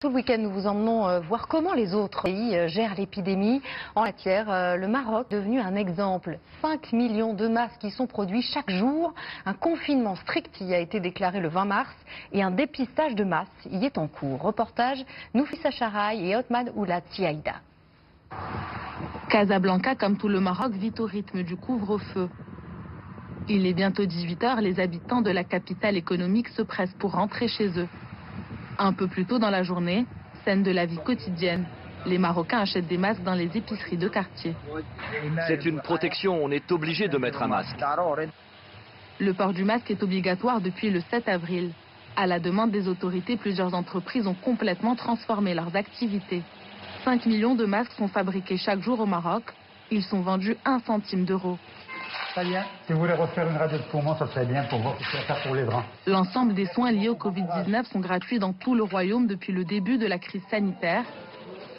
Tout le week-end, nous vous emmenons voir comment les autres pays gèrent l'épidémie. En matière, le Maroc est devenu un exemple. 5 millions de masques y sont produits chaque jour. Un confinement strict y a été déclaré le 20 mars et un dépistage de masse y est en cours. Reportage Noufissa Charaï et Othman Oulad Tiaïda. Casablanca, comme tout le Maroc, vit au rythme du couvre-feu. Il est bientôt 18 h, les habitants de la capitale économique se pressent pour rentrer chez eux. Un peu plus tôt dans la journée, scène de la vie quotidienne. Les Marocains achètent des masques dans les épiceries de quartier. C'est une protection, on est obligé de mettre un masque. Le port du masque est obligatoire depuis le 7 avril. À la demande des autorités, plusieurs entreprises ont complètement transformé leurs activités. 5 millions de masques sont fabriqués chaque jour au Maroc. Ils sont vendus 1 centime d'euro. Très bien. Si vous voulez refaire une radio de poumon, ça serait bien pour voir ce qu'il faut faire pour les bras. L'ensemble des soins liés au Covid-19 sont gratuits dans tout le royaume depuis le début de la crise sanitaire.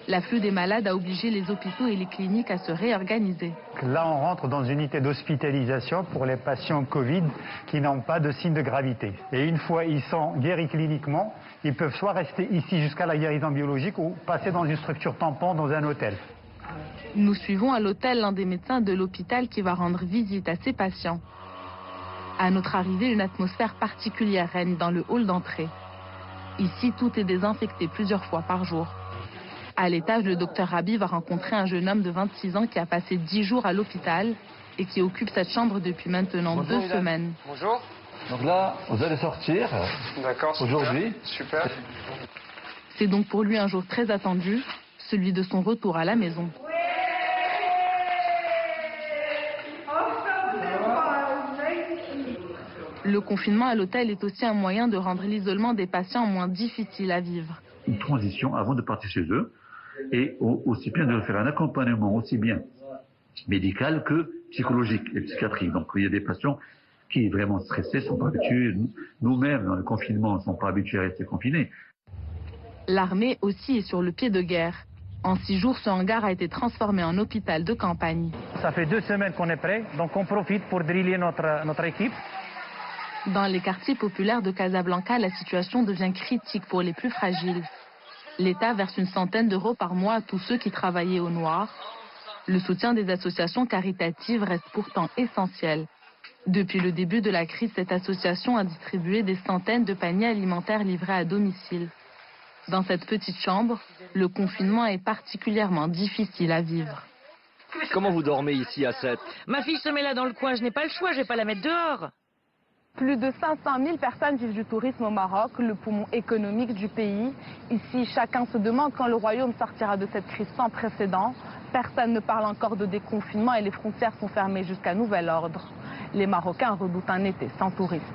L'afflux des malades a obligé les hôpitaux et les cliniques à se réorganiser. Là, on rentre dans une unité d'hospitalisation pour les patients Covid qui n'ont pas de signe de gravité. Et une fois ils sont guéris cliniquement, ils peuvent soit rester ici jusqu'à la guérison biologique ou passer dans une structure tampon dans un hôtel. Nous suivons à l'hôtel l'un des médecins de l'hôpital qui va rendre visite à ses patients. À notre arrivée, une atmosphère particulière règne dans le hall d'entrée. Ici, tout est désinfecté plusieurs fois par jour. À l'étage, le docteur Rabi va rencontrer un jeune homme de 26 ans qui a passé 10 jours à l'hôpital et qui occupe cette chambre depuis maintenant 2 semaines. Bonjour. Donc là, vous allez sortir aujourd'hui. Super. C'est donc pour lui un jour très attendu, celui de son retour à la maison. Le confinement à l'hôtel est aussi un moyen de rendre l'isolement des patients moins difficile à vivre. Une transition avant de partir chez eux et aussi bien de faire un accompagnement aussi bien médical que psychologique et psychiatrique. Donc il y a des patients qui vraiment stressés, sont pas habitués, nous-mêmes dans le confinement ne sont pas habitués à rester confinés. L'armée aussi est sur le pied de guerre. En 6 jours, ce hangar a été transformé en hôpital de campagne. Ça fait 2 semaines qu'on est prêt, donc on profite pour driller notre équipe. Dans les quartiers populaires de Casablanca, la situation devient critique pour les plus fragiles. L'État verse une centaine d'euros par mois à tous ceux qui travaillaient au noir. Le soutien des associations caritatives reste pourtant essentiel. Depuis le début de la crise, cette association a distribué des centaines de paniers alimentaires livrés à domicile. Dans cette petite chambre, le confinement est particulièrement difficile à vivre. Comment vous dormez ici à 7? Ma fille se met là dans le coin, je n'ai pas le choix, je vais pas la mettre dehors. Plus de 500 000 personnes vivent du tourisme au Maroc, le poumon économique du pays. Ici, chacun se demande quand le royaume sortira de cette crise sans précédent. Personne ne parle encore de déconfinement et les frontières sont fermées jusqu'à nouvel ordre. Les Marocains redoutent un été sans touristes.